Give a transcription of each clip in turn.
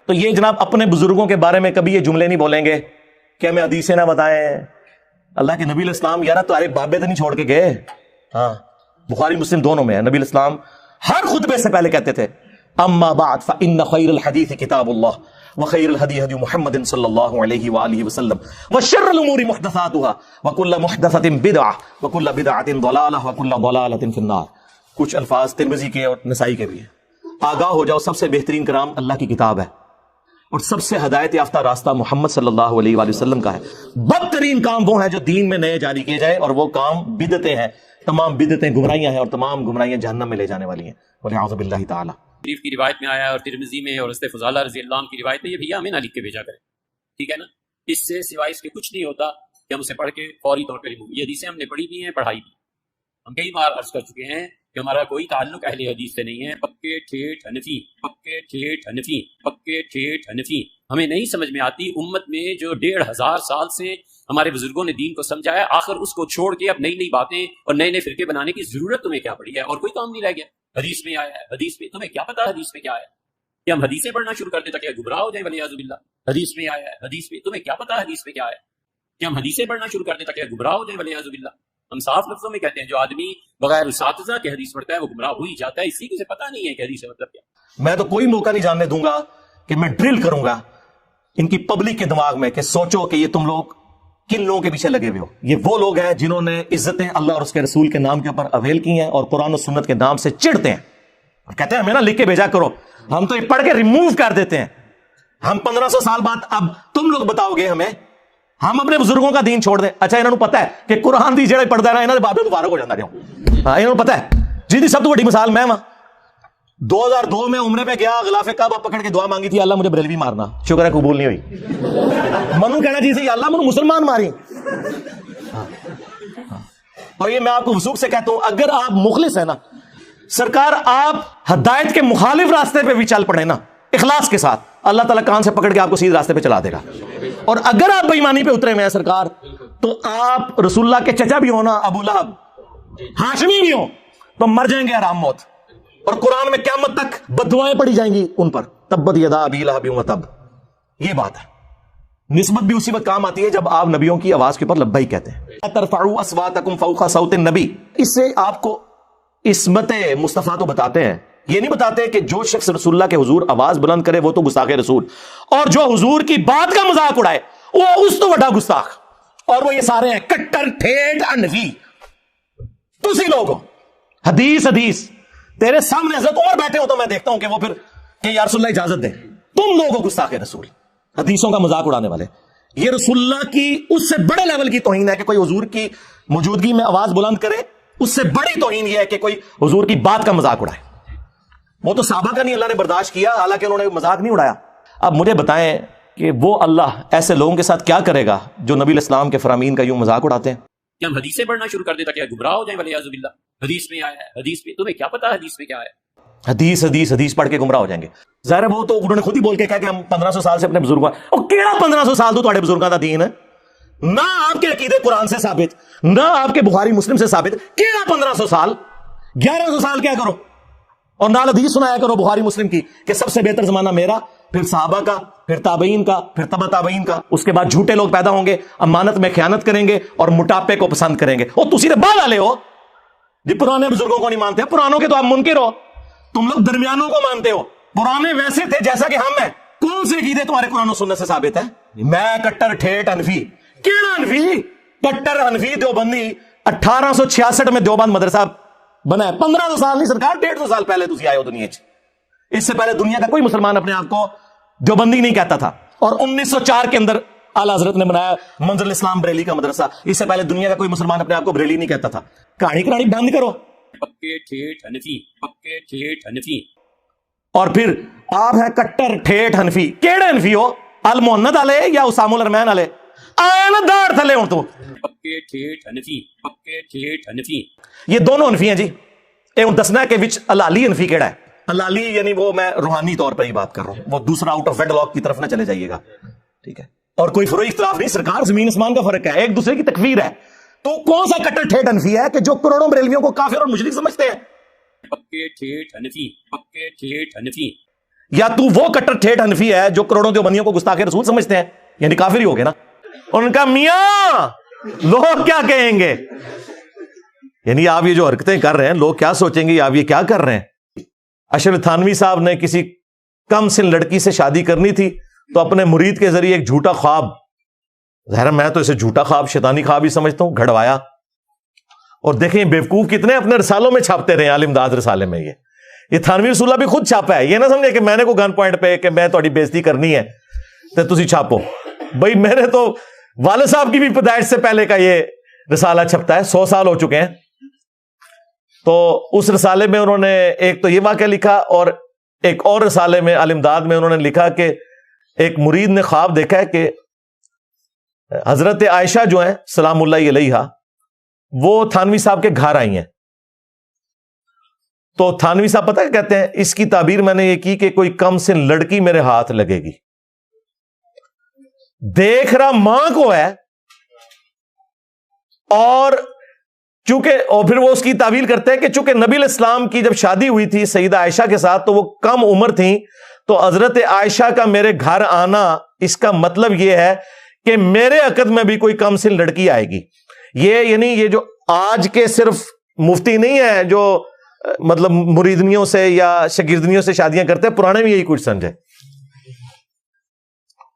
تو یہ جناب اپنے بزرگوں کے بارے میں کبھی یہ جملے نہیں بولیں گے کہ ہمیں حدیثیں نہ بتائیں. اللہ کے نبی علیہ السلام یار تمہارے بابے تو نہیں چھوڑ کے گئے. ہاں بخاری مسلم دونوں میں ہے. نبی علیہ السلام ہر خطبے سے پہلے کہتے تھے اما بعد فان خیر الحدیث کتاب اللہ وخیر الهدی هدی محمد صلی اللہ علیہ وآلہ وسلم وشر الامور محدثاتها وكل محدثۃ بدعہ وكل بدعۃ ضلالہ وكل ضلالۃ فی النار. کچھ الفاظ ترمذی کے اور نسائی کے بھی ہیں. آگاہ ہو جاؤ سب سے بہترین کلام اللہ کی کتاب ہے اور سب سے ہدایت یافتہ راستہ محمد صلی اللہ علیہ وآلہ وسلم کا ہے. بدترین کام وہ ہے جو دین میں نئے جاری کیے جائے اور وہ کام بدعتیں ہیں. تمام بدعتیں گمراہیاں ہیں اور تمام گمراہیاں جہنم میں لے جانے والی ہیں. والعیاذ باللہ تعالی. شریف کی روایت میں آیا اور ترمذی میں اور حضرت فضالہ رضی اللہ عنہ کی روایت میں یہ بھیا ہمیں نہ لکھ کے بھیجا کریں. ٹھیک ہے نا. اس سے سوائے اس کے کچھ نہیں ہوتا کہ ہم اسے پڑھ کے فوری طور پر یہ حدیثیں ہم نے پڑھی بھی ہیں پڑھائی بھی. ہم کئی بار عرض کر چکے ہیں کہ ہمارا کوئی تعلق اہل حدیث سے نہیں ہے. پکے ٹھیٹ حنفی پکے ٹھیٹ حنفی پکے ٹھیٹ حنفی. ہمیں نہیں سمجھ میں آتی امت میں جو 1500 سال سے ہمارے بزرگوں نے دین کو سمجھایا آخر اس کو چھوڑ کے اب نئی نئی باتیں اور نئے نئے فرقے بنانے کی ضرورت تمہیں کیا پڑی ہے؟ اور کوئی کام نہیں رہ گیا. حدیث میں آیا ہے حدیث میں تمہیں کیا پتا حدیث میں کیا ہے؟ کہ ہم حدیثیں پڑھنا شروع کر دیں تاکہ گمراہ ہو جائیں والعیاذ باللہ. حدیث میں آیا ہے حدیث میں تمہیں کیا پتا حدیث میں کیا ہے؟ کہ ہم حدیثیں پڑھنا شروع کر دیں تاکہ گمراہ ہو جائیں والعیاذ باللہ. ہم صاف لفظوں میں کہتے ہیں جو آدمی بغیر اساتذہ کے حدیث پڑھتا ہے وہ گمراہ ہو ہی جاتا ہے. اسی کو سے پتہ نہیں ہے کہ حدیث کا مطلب کیا. میں تو کوئی موقع نہیں جاننے دوں گا کہ میں ڈرل کروں گا ان کی پبلک کے دماغ میں کہ سوچو کہ یہ تم لوگ کن لوگوں کے پیچھے لگے ہوئے ہو. یہ وہ لوگ ہیں جنہوں نے عزتیں اللہ اور اس کے رسول کے نام کے اوپر اویل کی ہیں اور قرآن و سنت کے نام سے چڑھتے ہیں اور کہتے ہیں ہمیں نا لکھ کے بھیجا کرو. ہم تو یہ پڑھ کے ریموو کر دیتے ہیں. ہم 1500 سال بعد اب تم لوگ بتاؤ گے ہمیں ہم اپنے بزرگوں کا دین چھوڑ دیں. اچھا انہوں نے پتا ہے کہ قرآن دی جڑے پڑھتا ہے نا انہوں نے بابے تو فارغ ہو جاتا رہا. ہاں انہوں نے پتا ہے. جی دی سب تو بڑی مثال میں وہاں 2002 میں عمرے پہ گیا غلاف کعبہ پکڑ کے دعا مانگی تھی اللہ مجھے بریلوی مارنا. شکر ہے قبول نہیں ہوئی. منو کہنا چاہیے اللہ منو مسلمان ماری. اور یہ میں آپ کو وثوق سے کہتا ہوں اگر آپ مخلص ہیں نا سرکار آپ ہدایت کے مخالف راستے پہ بھی چل پڑے نا اخلاص کے ساتھ اللہ تعالیٰ کان سے پکڑ کے آپ کو سیدھے راستے پہ چلا دے گا. اور اگر آپ بے ایمانی پہ اترے ہوئے ہیں سرکار تو آپ رسول اللہ کے چچا بھی ہونا ابو لہب ہاشمی بھی ہو تو مر جائیں گے آرام موت. اور قرآن میں قیامت تک بددعائیں پڑی جائیں گی ان پر تبت یدا ابی لہب وتب. یہ بات ہے. نسبت بھی اسی وقت کام آتی ہے جب آپ نبیوں کی آواز کے اوپر لبیک کہتے ہیں. ترفعوا اصواتکم فوق صوت النبی. اس سے آپ کو عصمت مصطفیٰ تو بتاتے ہیں. یہ نہیں بتاتے کہ جو شخص رسول اللہ کے حضور آواز بلند کرے وہ تو گستاخ رسول اور جو حضور کی بات کا مذاق اڑائے وہ اس تو بڑا گستاخ. اور وہ یہ سارے ہیں کٹر ٹھیٹ انفی. تسی لوگ ہو حدیث حدیث تیرے سامنے حضرت عمر بیٹھے ہو تو میں دیکھتا ہوں کہ وہ پھر کہ یا رسول اللہ اجازت دے. تم لوگوں گستاخ رسول حدیثوں کا مذاق اڑانے والے. یہ رسول اللہ کی اس سے بڑے لیول کی توہین ہے کہ کوئی حضور کی موجودگی میں آواز بلند کرے. اس سے بڑی توہین یہ ہے کہ کوئی حضور کی بات کا مذاق اڑائے. وہ تو صحابہ کا نہیں اللہ نے برداشت کیا حالانکہ انہوں نے مذاق نہیں اڑایا. اب مجھے بتائیں کہ وہ اللہ ایسے لوگوں کے ساتھ کیا کرے گا جو نبی علیہ السلام کے فرامین کا یوں مذاق اڑاتے ہیں. کہ ہم حدیثیں پڑھنا شروع کر دیں تاکہ گمراہ ہو جائیں والعیاذ باللہ. حدیث میں آیا ہے حدیث میں تمہیں کیا پتا حدیث میں کیا ہے؟ حدیث حدیث حدیث پڑھ کے گمراہ ہو جائیں گے. ظاہر ہے وہ تو انہوں نے خود ہی بول کے کہا کہ ہم 1500 سال سے اپنے بزرگوں اور کیڑا 1500 سال تو تھوڑے بزرگوں کا دین ہے. نہ آپ کے عقیدے قرآن سے ثابت نہ آپ کے بخاری مسلم سے ثابت. کیڑا 1500 سال 1100 سال کیا کرو اور نال حدیث سنایا کرو بخاری مسلم کی کہ سب سے بہتر زمانہ میرا پھر صحابہ کا پھر تابعین کا پھر تبع تابعین کا. اس کے بعد جھوٹے لوگ پیدا ہوں گے امانت میں خیانت کریں گے اور موٹاپے کو پسند کریں گے. اور تسی نے بعد والے ہو جی پرانے بزرگوں کو نہیں مانتے. پرانوں کے تو آپ منکر ہو. تم لوگ درمیانوں کو مانتے ہو. پرانے ویسے تھے جیسا کہ ہم ہیں. کون سے عقیدے تمہارے قرآن و سنت سے ثابت ہے؟ میں کٹر ٹھیٹ انفی. کیڑا انفی؟ کٹر انفی دیوبندی 1866 میں دیوبند مدرسہ بنا ہے. 1500 سال نہیں سرکار 150 سال پہلے تسی آئے ہو دنیا چ. اس سے پہلے دنیا کا کوئی مسلمان اپنے آپ کو دیوبندی نہیں کہتا تھا. اور 1904 کے اندر اعلیٰ حضرت نے بنایا منزل اسلام بریلی کا مدرسہ. اس سے پہلے دنیا کا کوئی مسلمان اپنے آپ کو بریلی نہیں کہتا تھا. کہانی کرانی بند کرو. پکے ٹھیٹ حنفی پکے ٹھیٹ حنفی. اور پھر آپ ہیں کٹر ٹھیٹ حنفی. کیڑے حنفی ہو؟ المحنت والے یا اسام الرحمن والے؟ آنا دار تھلے ہوں تو پکے ٹھیٹ حنفی پکے ٹھیٹ حنفی. یہ دونوں حنفی ہیں جی. اے دسنا ہے کہ وچ الالی حنفی کیڑا ہے. الالی یعنی وہ میں روحانی طور پر ہی بات کر رہا ہوں. وہ دوسرا آؤٹ آف ویڈلاک کی طرف نہ چلے جائیے گا. ٹھیک ہے. اور کوئی فروئی اختلاف نہیں. سرکار زمین آسمان کا فرق ہے. ایک دوسرے کی تکفیر ہے. تو کون سا کٹر ٹھیٹ حنفی ہے کہ جو کروڑوں بریلویوں کو کافر اور مشرک سمجھتے ہیں؟ پکے ٹھیٹ حنفی پکے ٹھیٹ حنفی. یا تو وہ کٹر ٹھیٹ حنفی ہے جو کروڑوں دیوبندیوں کو گستاخ رسول سمجھتے ہیں، یعنی کافر ہی ہو گئے نا. ان کا میاں لوگ کیا کہیں گے، یعنی آپ یہ جو حرکتیں کر رہے ہیں لوگ کیا سوچیں گے، آپ یہ کیا کر رہے ہیں. اشرف تھانوی صاحب نے کسی کم سن لڑکی سے شادی کرنی تھی تو اپنے مرید کے ذریعے ایک جھوٹا خواب، ظاہر میں تو اسے جھوٹا خواب، شیطانی خواب ہی سمجھتا ہوں، گھڑوایا. اور دیکھیں بیوقوف کتنے اپنے رسالوں میں چھاپتے رہے، عالم داد رسالے میں یہ تھانوی رسول اللہ بھی خود چھاپا ہے. یہ نہ سمجھے کہ میں نے کوئی گن پوائنٹ پہ کہ میں تھوڑی بےزتی کرنی ہے تو تسی چھاپو. بھائی میں نے تو والد صاحب کی بھی پیدائش سے پہلے کا یہ رسالہ چھپتا ہے، 100 سال ہو چکے ہیں. تو اس رسالے میں انہوں نے ایک تو یہ واقعہ لکھا، اور ایک اور رسالے میں عالم داد میں انہوں نے لکھا کہ ایک مرید نے خواب دیکھا ہے کہ حضرت عائشہ جو ہیں سلام اللہ علیہا وہ تھانوی صاحب کے گھر آئی ہیں. تو تھانوی صاحب پتہ کیا کہتے ہیں، اس کی تعبیر میں نے یہ کی کہ کوئی کم سن لڑکی میرے ہاتھ لگے گی. دیکھ رہا ماں کو ہے، اور پھر وہ اس کی تعبیر کرتے ہیں کہ چونکہ نبی علیہ السلام کی جب شادی ہوئی تھی سیدہ عائشہ کے ساتھ تو وہ کم عمر تھیں، تو حضرت عائشہ کا میرے گھر آنا اس کا مطلب یہ ہے کہ میرے عقد میں بھی کوئی کم سن لڑکی آئے گی. یعنی یہ جو آج کے صرف مفتی نہیں ہے جو مطلب مریدنیوں سے یا شاگردنیوں سے شادیاں کرتے ہیں، پرانے میں یہی کچھ سمجھے.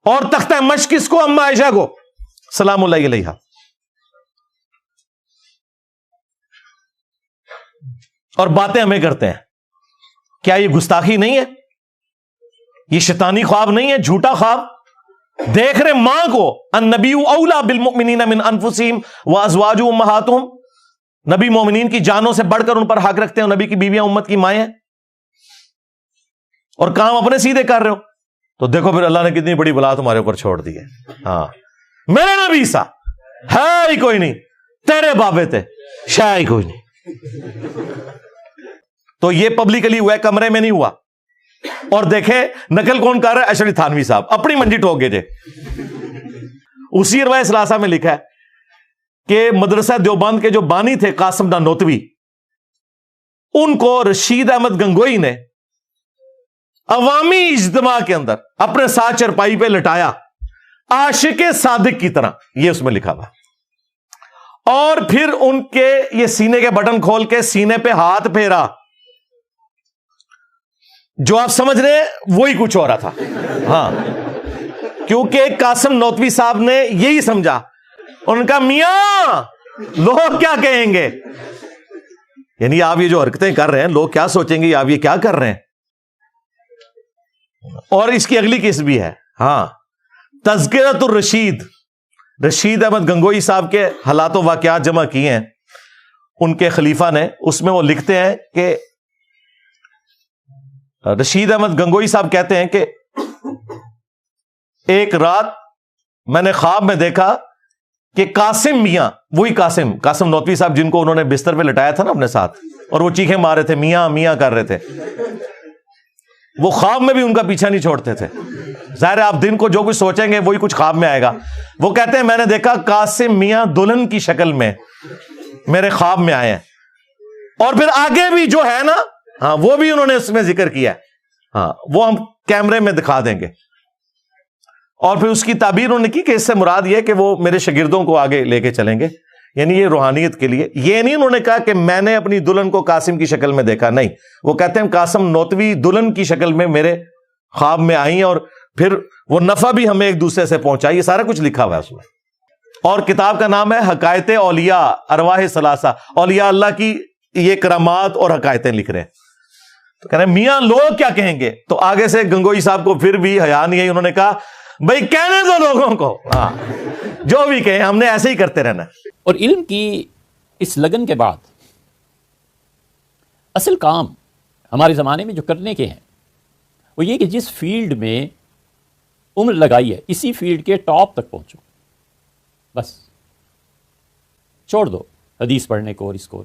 اور تختہ مشق کس کو، اما عائشہ کو سلام اللہ علیہا. اور باتیں ہمیں کرتے ہیں. کیا یہ گستاخی نہیں ہے؟ یہ شیطانی خواب نہیں ہے، جھوٹا خواب؟ دیکھ رہے ماں کو، النبی اولا بالمؤمنین من انفسہم وازواجہ امہاتہم، نبی مومنین کی جانوں سے بڑھ کر ان پر حق رکھتے ہیں، نبی کی بیویاں امت کی مائیں ہیں، اور کام اپنے سیدھے کر رہے ہو. تو دیکھو پھر اللہ نے کتنی بڑی بلا تمہارے اوپر چھوڑ دی ہے. ہاں میرے نبی سا ہے ہی کوئی نہیں، تیرے بابے تھے شاہ ہی کوئی نہیں. تو یہ پبلکلی ہوا ہے، کمرے میں نہیں ہوا. اور دیکھیں نقل کون کر رہا ہے، اشرف تھانوی صاحب اپنی منڈی ٹھوک گئے تھے. اسی روایت ثلاثہ میں لکھا ہے کہ مدرسہ دیوبند کے جو بانی تھے قاسم نانوتوی، ان کو رشید احمد گنگوئی نے عوامی اجتماع کے اندر اپنے ساتھ چرپائی پہ لٹایا عاشق صادق کی طرح، یہ اس میں لکھا ہوا. اور پھر ان کے یہ سینے کے بٹن کھول کے سینے پہ ہاتھ پھیرا. جو آپ سمجھ رہے ہیں وہی کچھ ہو رہا تھا. ہاں کیونکہ قاسم نوتوی صاحب نے یہی سمجھا. ان کا میاں لوگ کیا کہیں گے، یعنی آپ یہ جو حرکتیں کر رہے ہیں لوگ کیا سوچیں گے، آپ یہ کیا کر رہے ہیں. اور اس کی اگلی قسم بھی ہے. ہاں تذکرۃ الرشید، رشید احمد گنگوئی صاحب کے حالات و واقعات جمع کیے ہیں ان کے خلیفہ نے. اس میں وہ لکھتے ہیں کہ رشید احمد گنگوئی صاحب کہتے ہیں کہ ایک رات میں نے خواب میں دیکھا کہ قاسم میاں، وہی قاسم نوتوی صاحب جن کو انہوں نے بستر پہ لٹایا تھا نا اپنے ساتھ، اور وہ چیخیں مار رہے تھے، میاں میاں کر رہے تھے، وہ خواب میں بھی ان کا پیچھا نہیں چھوڑتے تھے. ظاہر ہے آپ دن کو جو کچھ سوچیں گے وہی کچھ خواب میں آئے گا. وہ کہتے ہیں میں نے دیکھا قاسم میاں دلہن کی شکل میں میرے خواب میں آئے ہیں. اور پھر آگے بھی جو ہے نا، ہاں وہ بھی انہوں نے اس میں ذکر کیا ہے. ہاں وہ ہم کیمرے میں دکھا دیں گے. اور پھر اس کی تعبیر انہوں نے کی کہ اس سے مراد یہ کہ وہ میرے شاگردوں کو آگے لے کے چلیں گے، یعنی یہ روحانیت کے لیے. یہ نہیں انہوں نے کہا کہ میں نے اپنی دلہن کو قاسم کی شکل میں دیکھا، نہیں، وہ کہتے ہیں قاسم نوتوی دلہن کی شکل میں میرے خواب میں آئی، اور پھر وہ نفع بھی ہمیں ایک دوسرے سے پہنچائی. یہ سارا کچھ لکھا ہوا ہے اس میں. اور کتاب کا نام ہے حقائق اولیاء ارواح ثلاثہ، اولیاء اللہ کی یہ کرامات اور حقائقیں لکھ رہے ہیں. تو کہہ رہے ہیں میاں لوگ کیا کہیں گے. تو آگے سے گنگوئی صاحب کو پھر بھی حیا نہیں ہے، انہوں نے کہا بھائی کہنے دو لوگوں کو، ہاں جو بھی کہیں، ہم نے ایسے ہی کرتے رہنا. اور علم کی اس لگن کے بعد اصل کام ہمارے زمانے میں جو کرنے کے ہیں وہ یہ کہ جس فیلڈ میں عمر لگائی ہے اسی فیلڈ کے ٹاپ تک پہنچو. بس چھوڑ دو حدیث پڑھنے کو اور اس کو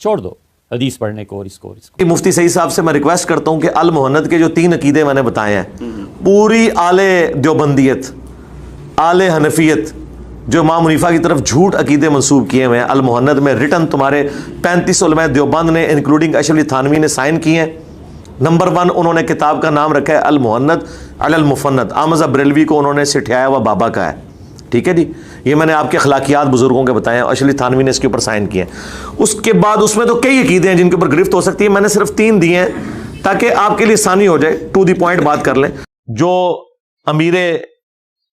چھوڑ دو حدیث پڑھنے کو اور اس کو. مفتی سعید صاحب سے میں ریکویسٹ کرتا ہوں کہ المہند کے جو 3 عقیدے میں نے بتائے ہیں، پوری آل دیوبندیت، آل حنفیت، جو امام حنیفہ کی طرف جھوٹ عقیدے منسوب کیے ہوئے ہیں، المہند میں ریٹن تمہارے 35 علماء دیوبند نے انکلوڈنگ اشرف تھانوی نے سائن کیے ہیں. نمبر 1 انہوں نے کتاب کا نام رکھا ہے المہند علی المفند. احمد بریلوی کو انہوں نے سٹھیایا ہوا بابا کا ہے. ٹھیک ہے جی, یہ میں نے آپ کے اخلاقیات بزرگوں کے بتائے ہیں, اشرف علی تھانوی نے اس کے اوپر سائن کیے ہیں. اس کے بعد اس میں تو کئی عقیدے ہیں جن کے اوپر گرفت ہو سکتی ہے, میں نے صرف 3 دیے ہیں تاکہ آپ کے لیے آسانی ہو جائے, ٹو دی پوائنٹ بات کر لیں. جو امیر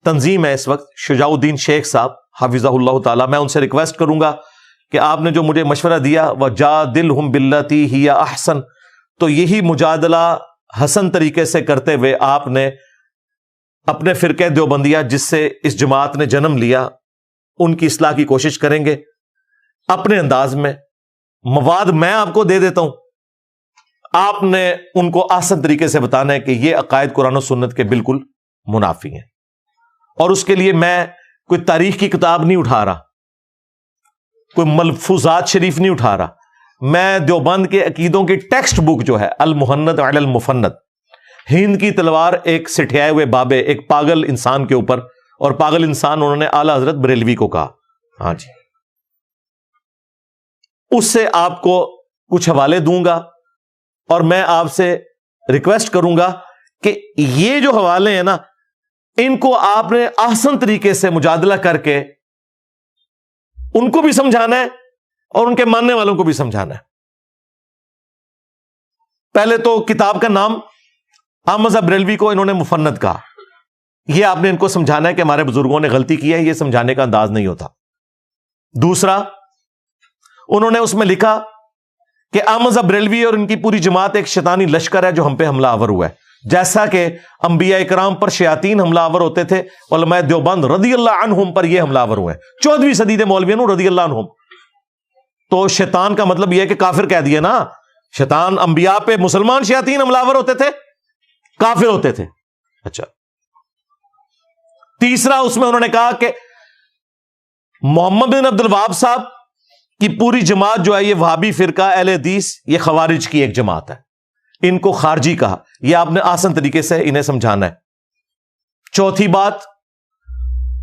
تنظیم ہے اس وقت شجاع الدین شیخ صاحب حافظہ اللہ تعالی, میں ان سے ریکویسٹ کروں گا کہ آپ نے جو مجھے مشورہ دیا وجادلہم باللتی ہی احسن, تو یہی مجادلہ حسن طریقے سے کرتے ہوئے آپ نے اپنے فرقہ دیوبندیہ جس سے اس جماعت نے جنم لیا ان کی اصلاح کی کوشش کریں گے اپنے انداز میں. مواد میں آپ کو دے دیتا ہوں, آپ نے ان کو آسان طریقے سے بتانا ہے کہ یہ عقائد قرآن و سنت کے بالکل منافی ہیں. اور اس کے لیے میں کوئی تاریخ کی کتاب نہیں اٹھا رہا, کوئی ملفوظات شریف نہیں اٹھا رہا, میں دیوبند کے عقیدوں کی ٹیکسٹ بک جو ہے المہند علی المفند, ہند کی تلوار ایک سٹھیائے ہوئے بابے, ایک پاگل انسان کے اوپر, اور پاگل انسان انہوں نے اعلی حضرت بریلوی کو کہا. ہاں جی, اس سے آپ کو کچھ حوالے دوں گا اور میں آپ سے ریکویسٹ کروں گا کہ یہ جو حوالے ہیں نا ان کو آپ نے آسان طریقے سے مجادلہ کر کے ان کو بھی سمجھانا ہے اور ان کے ماننے والوں کو بھی سمجھانا ہے. پہلے تو کتاب کا نام احمد بریلوی کو انہوں نے مفند کہا, یہ آپ نے ان کو سمجھانا ہے کہ ہمارے بزرگوں نے غلطی کی ہے, یہ سمجھانے کا انداز نہیں ہوتا. دوسرا, انہوں نے اس میں لکھا کہ احمد بریلوی اور ان کی پوری جماعت ایک شیطانی لشکر ہے جو ہم پہ حملہ آور ہوا ہے, جیسا کہ انبیاء کرام پر شیاطین حملہ آور ہوتے تھے, علماء دیوبند رضی اللہ عنہم پر یہ حملہ آور ہوئے ہیں. 14ویں صدی کے مولویوں رضی اللہ عنہم. تو شیطان کا مطلب یہ ہے کہ کافر کہہ دیا نا, شیطان انبیاء پہ مسلمان شیاطین حملہ آور ہوتے تھے, کافر ہوتے تھے. اچھا, تیسرا اس میں انہوں نے کہا کہ محمد بن عبد الوہاب صاحب کی پوری جماعت جو ہے یہ وہابی فرقہ اہل حدیث, یہ خوارج کی ایک جماعت ہے, ان کو خارجی کہا. یہ آپ نے آسان طریقے سے انہیں سمجھانا ہے. چوتھی بات,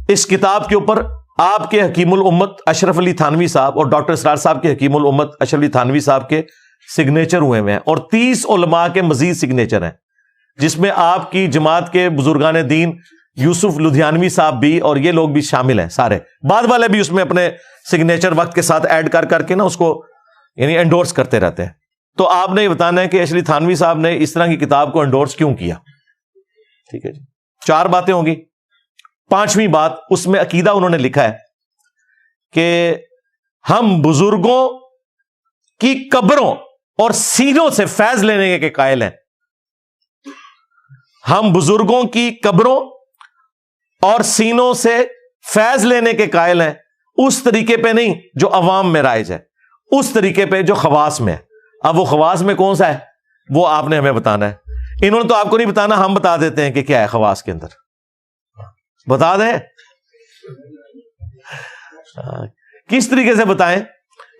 اس کتاب کے اوپر آپ کے حکیم الامت اشرف علی تھانوی صاحب اور ڈاکٹر اسرار صاحب کے حکیم الامت اشرف علی تھانوی صاحب کے سگنیچر ہوئے ہوئے ہیں, اور 30 علماء کے مزید سگنیچر ہیں, جس میں آپ کی جماعت کے بزرگان دین یوسف لدھیانوی صاحب بھی اور یہ لوگ بھی شامل ہیں سارے. بعد والے بھی اس میں اپنے سگنیچر وقت کے ساتھ ایڈ کر کے نا اس کو یعنی انڈورس کرتے رہتے ہیں. تو آپ نے یہ بتانا ہے کہ اشرف علی تھانوی صاحب نے اس طرح کی کتاب کو انڈورس کیوں کیا. ٹھیک ہے جی, 4 باتیں ہوں گی. 5ویں بات, اس میں عقیدہ انہوں نے لکھا ہے کہ ہم بزرگوں کی قبروں اور سینوں سے فیض لینے کے قائل ہیں. ہم بزرگوں کی قبروں اور سینوں سے فیض لینے کے قائل ہیں, اس طریقے پہ نہیں جو عوام میں رائج ہے, اس طریقے پہ جو خواص میں ہے. اب وہ خواص میں کون سا ہے وہ آپ نے ہمیں بتانا ہے. انہوں نے تو آپ کو نہیں بتانا, ہم بتا دیتے ہیں کہ کیا ہے خواص کے اندر. بتا دیں کس طریقے سے بتائیں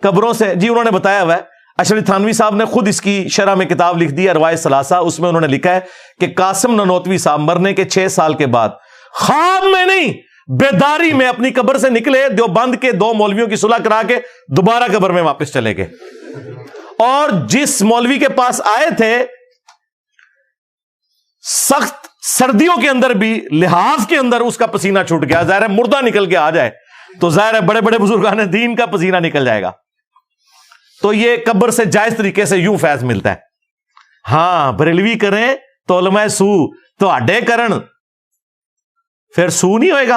قبروں سے. جی انہوں نے بتایا ہوا ہے, اشرف تھانوی صاحب نے خود اس کی شرح میں کتاب لکھ دی ہے روایت ثلاثہ. اس میں انہوں نے لکھا ہے کہ قاسم نانوتوی صاحب مرنے کے 6 سال کے بعد خواب میں نہیں بیداری میں اپنی قبر سے نکلے, دیوبند کے 2 مولویوں کی صلح کرا کے دوبارہ قبر میں واپس چلے گئے, اور جس مولوی کے پاس آئے تھے سخت سردیوں کے اندر بھی لحاف کے اندر اس کا پسینہ چھوٹ گیا. ظاہر ہے مردہ نکل کے آ جائے تو ظاہر ہے بڑے بڑے بزرگان دین کا پسینہ نکل جائے گا. تو یہ قبر سے جائز طریقے سے یوں فیض ملتا ہے. ہاں بریلوی کریں تو علماء سو تو اڈے کرن پھر سو نہیں ہوئے گا.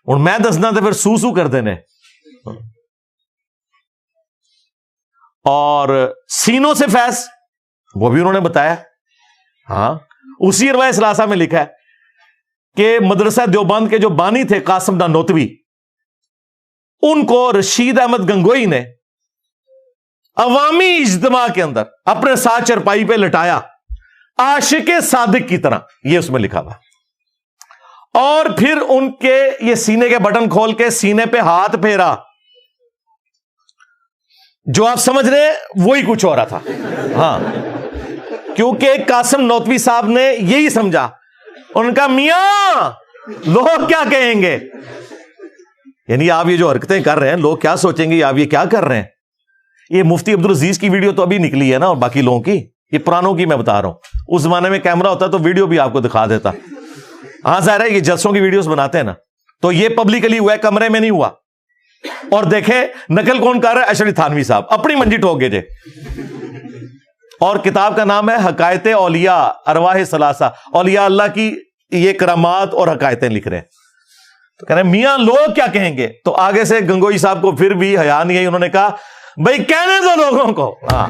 اور میں دسنا تو پھر سو کر دینے. اور سینوں سے فیض وہ بھی انہوں نے بتایا. ہاں اسی روایت ثلاثہ میں لکھا ہے کہ مدرسہ دیوبند کے جو بانی تھے قاسم نانوتوی, ان کو رشید احمد گنگوئی نے عوامی اجتماع کے اندر اپنے ساتھ چرپائی پہ لٹایا عاشق صادق کی طرح, یہ اس میں لکھا ہوا. اور پھر ان کے یہ سینے کے بٹن کھول کے سینے پہ ہاتھ پھیرا. جو آپ سمجھ رہے ہیں وہی کچھ ہو رہا تھا. ہاں کیونکہ قاسم نانوتوی صاحب نے یہی سمجھا. ان کا میاں لوگ کیا کہیں گے, یعنی آپ یہ جو حرکتیں کر رہے ہیں لوگ کیا سوچیں گے, آپ یہ کیا کر رہے ہیں. یہ مفتی عبدالعزیز کی ویڈیو تو ابھی نکلی ہے نا, اور باقی لوگوں کی یہ پرانوں کی میں بتا رہا ہوں. اس زمانے میں کیمرہ ہوتا تو ویڈیو بھی آپ کو دکھا دیتا. ہاں ظاہر ہے یہ جلسوں کی ویڈیوز بناتے ہیں نا, تو یہ پبلکلی ہوا ہے, کمرے میں نہیں ہوا. اور دیکھیں نقل کون کر رہا ہے؟ اشرف تھانوی صاحب اپنی منجی ٹھوک گئے. اور کتاب کا نام ہے حقائق اولیاء ارواح ثلاثہ, اولیاء اللہ کی یہ کرامات اور حقائقیں لکھ رہے ہیں. تو کہہ رہے ہیں میاں لوگ کیا کہیں گے؟ تو آگے سے گنگوئی صاحب کو پھر بھی حیا نہیں ہے, انہوں نے کہا بھائی کہنے دو لوگوں کو, ہاں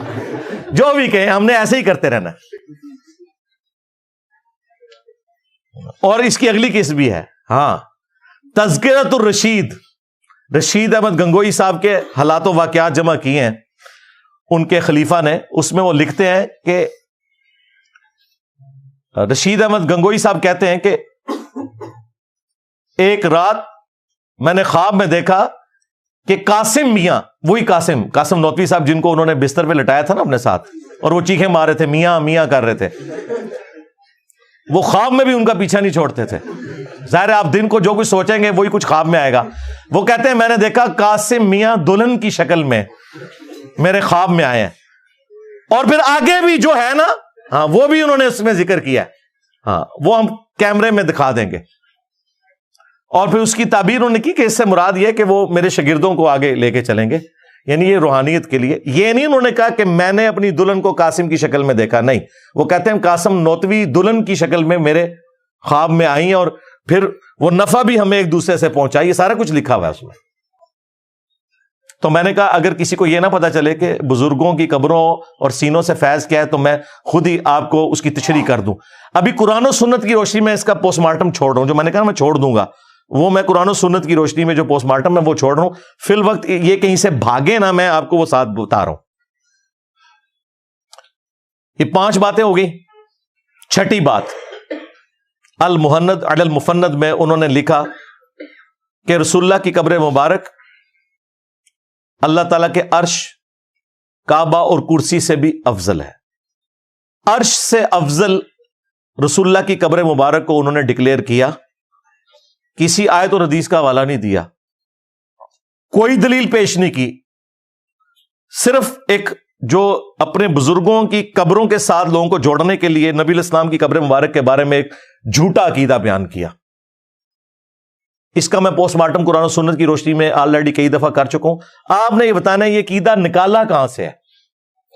جو بھی کہیں, ہم نے ایسے ہی کرتے رہنا. اور اس کی اگلی قسط بھی ہے, ہاں تذکرۃ الرشید, رشید احمد گنگوئی صاحب کے حالات و واقعات جمع کیے ہیں ان کے خلیفہ نے. اس میں وہ لکھتے ہیں کہ رشید احمد گنگوئی صاحب کہتے ہیں کہ ایک رات میں نے خواب میں دیکھا کہ قاسم میاں, وہی قاسم نوتوی صاحب جن کو انہوں نے بستر پہ لٹایا تھا نا اپنے ساتھ, اور وہ چیخیں مار رہے تھے, میاں میاں کر رہے تھے, وہ خواب میں بھی ان کا پیچھا نہیں چھوڑتے تھے. ظاہر ہے آپ دن کو جو کچھ سوچیں گے وہی کچھ خواب میں آئے گا. وہ کہتے ہیں میں نے دیکھا قاسم میاں دلہن کی شکل میں میرے خواب میں آئے ہیں. اور پھر آگے بھی جو ہے نا, ہاں وہ بھی انہوں نے اس میں ذکر کیا ہے, ہاں وہ ہم کیمرے میں دکھا دیں گے. اور پھر اس کی تعبیر انہوں نے کی کہ اس سے مراد یہ کہ وہ میرے شاگردوں کو آگے لے کے چلیں گے, یعنی یہ روحانیت کے لیے. یہ نہیں انہوں نے کہا کہ میں نے اپنی دلہن کو قاسم کی شکل میں دیکھا, نہیں, وہ کہتے ہیں قاسم نوتوی دلہن کی شکل میں میرے خواب میں آئی ہیں, اور پھر وہ نفع بھی ہمیں ایک دوسرے سے پہنچا. یہ سارا کچھ لکھا ہوا ہے اس میں. تو میں نے کہا اگر کسی کو یہ نہ پتا چلے کہ بزرگوں کی قبروں اور سینوں سے فیض کیا ہے تو میں خود ہی آپ کو اس کی تشریح کر دوں. ابھی قرآن و سنت کی روشنی میں اس کا پوسٹ مارٹم چھوڑ رہا ہوں, جو میں نے کہا میں چھوڑ دوں گا, وہ میں قرآن و سنت کی روشنی میں جو پوسٹ مارٹم ہے وہ چھوڑ رہا ہوں. فی الوقت یہ کہیں سے بھاگے نہ, میں آپ کو وہ ساتھ بتا رہا ہوں. یہ 5 باتیں ہو گئی. چھٹی بات, المہند علی المفند میں انہوں نے لکھا کہ رسول اللہ کی قبر مبارک اللہ تعالیٰ کے عرش, کعبہ اور کرسی سے بھی افضل ہے. عرش سے افضل رسول اللہ کی قبر مبارک کو انہوں نے ڈکلیئر کیا. کسی آیت اور حدیث کا حوالہ نہیں دیا, کوئی دلیل پیش نہیں کی, صرف ایک جو اپنے بزرگوں کی قبروں کے ساتھ لوگوں کو جوڑنے کے لیے نبی الاسلام کی قبر مبارک کے بارے میں ایک جھوٹا عقیدہ بیان کیا. اس کا میں پوسٹ مارٹم قرآن و سنت کی روشنی میں آلریڈی کئی دفعہ کر چکا ہوں. آپ نے یہ بتانا ہے یہ عقیدہ نکالا کہاں سے ہے.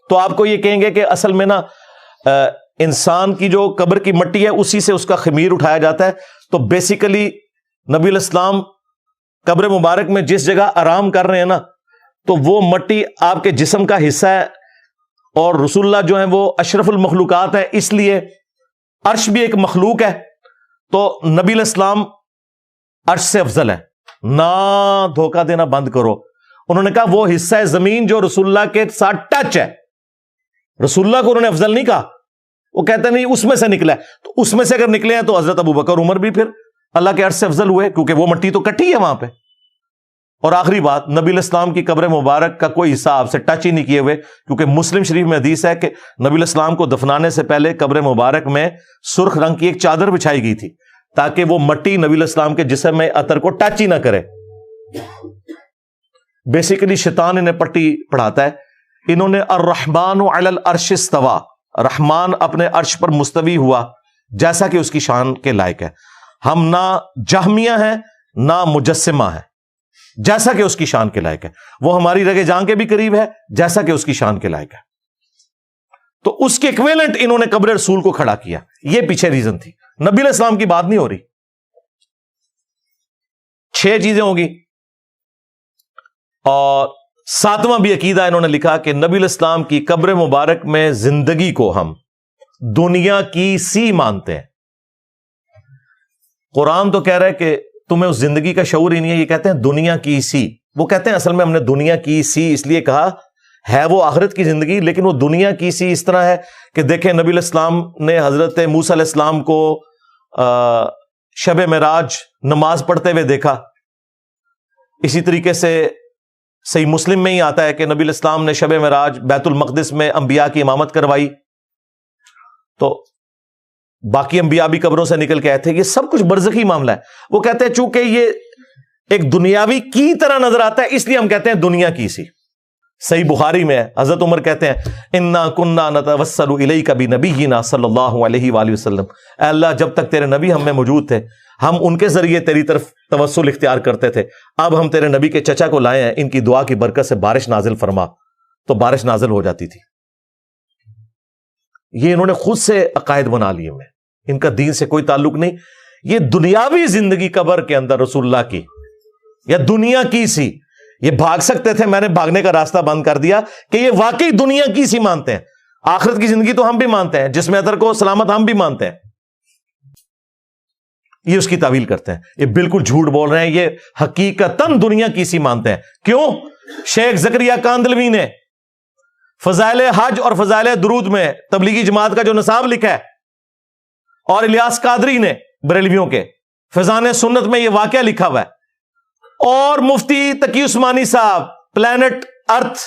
تو آپ کو یہ کہیں گے کہ اصل میں نا انسان کی جو قبر کی مٹی ہے اسی سے اس کا خمیر اٹھایا جاتا ہے. تو بیسیکلی نبی الاسلام قبر مبارک میں جس جگہ آرام کر رہے ہیں نا, تو وہ مٹی آپ کے جسم کا حصہ ہے, اور رسول اللہ جو ہیں وہ اشرف المخلوقات ہیں, اس لیے عرش بھی ایک مخلوق ہے, تو نبی الاسلام عرش سے افضل ہے. نہ دھوکہ دینا بند کرو. انہوں نے کہا وہ حصہ ہے زمین جو رسول اللہ کے ساتھ ٹچ ہے. رسول اللہ کو انہوں نے افضل نہیں کہا, وہ کہتے نہیں اس میں سے نکلا ہے. تو اس میں سے اگر نکلے ہیں تو حضرت ابوبکر عمر بھی پھر اللہ کے عرش سے افضل ہوئے, کیونکہ وہ مٹی تو کٹی ہے وہاں پہ. اور آخری بات, نبی الاسلام کی قبر مبارک کا کوئی حصہ آپ سے ٹچ ہی نہیں کیے ہوئے, کیونکہ مسلم شریف میں حدیث ہے کہ نبی الاسلام کو دفنانے سے پہلے قبر مبارک میں سرخ رنگ کی ایک چادر بچھائی گئی تھی تاکہ وہ مٹی نبی الاسلام کے جسم میں عطر کو ٹچ ہی نہ کرے. بیسیکلی شیطان انہیں پٹی پڑھاتا ہے. انہوں نے الرحمن علی العرش استوى, رحمان اپنے عرش پر مستوی ہوا جیسا کہ اس کی شان کے لائق ہے. ہم نہ جہمیہ ہیں نہ مجسمہ ہیں, جیسا کہ اس کی شان کے لائق ہے. وہ ہماری رگے جان کے بھی قریب ہے جیسا کہ اس کی شان کے لائق ہے. تو اس کے ایکویلنٹ انہوں نے قبر رسول کو کھڑا کیا. یہ پیچھے ریزن تھی, نبی علیہ السلام کی بات نہیں ہو رہی. 6 چیزیں ہوگی. اور 7واں بھی عقیدہ انہوں نے لکھا کہ نبی علیہ السلام کی قبر مبارک میں زندگی کو ہم دنیا کی سی مانتے ہیں. قرآن تو کہہ رہا ہے کہ تمہیں اس زندگی کا شعور ہی نہیں ہے, یہ کہتے ہیں دنیا کی سی. وہ کہتے ہیں اصل میں ہم نے دنیا کی سی اس لیے کہا ہے وہ آخرت کی زندگی, لیکن وہ دنیا کی سی اس طرح ہے کہ دیکھیں نبی علیہ السلام نے حضرت موسیٰ علیہ السلام کو شب معراج نماز پڑھتے ہوئے دیکھا. اسی طریقے سے صحیح مسلم میں ہی آتا ہے کہ نبی علیہ السلام نے شب معراج بیت المقدس میں انبیاء کی امامت کروائی. تو باقی انبیاء بھی قبروں سے نکل کے آئے تھے. یہ سب کچھ برزخی معاملہ ہے. وہ کہتے ہیں چونکہ یہ ایک دنیاوی کی طرح نظر آتا ہے اس لیے ہم کہتے ہیں دنیا کی سی. صحیح بخاری میں ہے، حضرت عمر کہتے ہیں انا کننا نتوسل الیک بنبینا صلی اللہ علیہ وآلہ وسلم، اے اللہ جب تک تیرے نبی ہم میں موجود تھے ہم ان کے ذریعے تیری طرف توسل اختیار کرتے تھے، اب ہم تیرے نبی کے چچا کو لائے ہیں، ان کی دعا کی برکت سے بارش نازل فرما، تو بارش نازل ہو جاتی تھی۔ یہ انہوں نے خود سے عقائد بنا لیے میں، ان کا دین سے کوئی تعلق نہیں، یہ دنیاوی زندگی قبر کے اندر رسول اللہ کی یا دنیا کی سی، یہ بھاگ سکتے تھے، میں نے بھاگنے کا راستہ بند کر دیا کہ یہ واقعی دنیا کی سی مانتے ہیں، آخرت کی زندگی تو ہم بھی مانتے ہیں، جسم اطہر کو سلامت ہم بھی مانتے ہیں، یہ اس کی تعویل کرتے ہیں، یہ بالکل جھوٹ بول رہے ہیں، یہ حقیقتاً دنیا کی سی مانتے ہیں۔ کیوں؟ شیخ زکریا کاندلوی نے فضائل حج اور فضائل درود میں تبلیغی جماعت کا جو نصاب لکھا ہے، اور الیاس قادری نے بریلویوں کے فیضان سنت میں یہ واقعہ لکھا ہوا ہے، اور مفتی تقی عثمانی صاحب پلانٹ ارتھ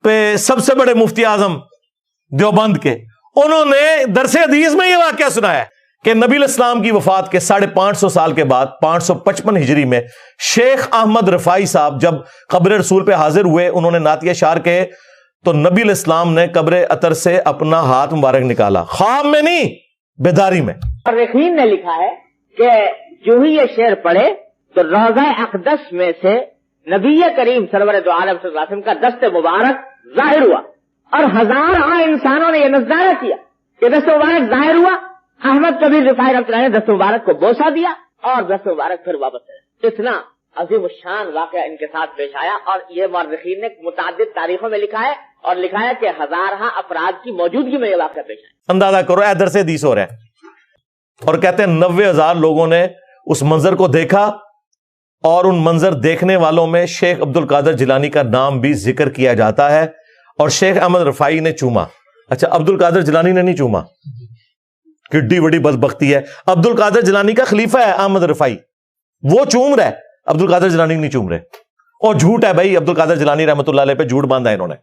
پہ سب سے بڑے مفتی اعظم دیوبند کے، انہوں نے درس حدیث میں یہ واقعہ سنایا کہ نبی علیہ السلام کی وفات کے 550 سال کے بعد 555 ہجری میں شیخ احمد رفاعی صاحب جب قبر رسول پہ حاضر ہوئے، انہوں نے نعت اشعار کہے تو نبی علیہ السلام نے قبر اطہر سے اپنا ہاتھ مبارک نکالا، خواب میں نہیں بیداری میں۔ مورخین نے لکھا ہے کہ جو ہی یہ شعر پڑھے تو روضہ اقدس میں سے نبی کریم سرور دو عالم صلی اللہ علیہ وسلم کا دست مبارک ظاہر ہوا، اور ہزاروں انسانوں نے یہ نظارہ کیا کہ دست مبارک ظاہر ہوا۔ احمد کبیر رفاعی رحمۃ اللہ نے دست مبارک کو بوسہ دیا اور دست مبارک پھر واپس آیا۔ اتنا عظیم الشان واقعہ ان کے ساتھ پیش آیا، اور یہ مورخین نے متعدد تاریخوں میں لکھا ہے، اور لکھا ہے کہ ہزارہ افراد کی موجودگی میں یہ واقعہ پیش آیا۔ اندازہ کرو اے درس حدیث ہو رہا ہے، اور کہتے ہیں 90,000 لوگوں نے اس منظر کو دیکھا، اور ان منظر دیکھنے والوں میں شیخ عبد القادر جیلانی کا نام بھی ذکر کیا جاتا ہے، اور شیخ احمد رفاعی نے چوما۔ اچھا، عبد القادر جیلانی نے نہیں چوما، کڈی بڑی بدبختی ہے، عبد القادر جیلانی کا خلیفہ ہے احمد رفاعی، وہ چوم رہا ہے، عبد القادر جیلانی نہیں چوم رہے، اور جھوٹ ہے بھائی، عبد القادر جیلانی رحمۃ اللہ علیہ پہ جھوٹ باندھا انہوں نے۔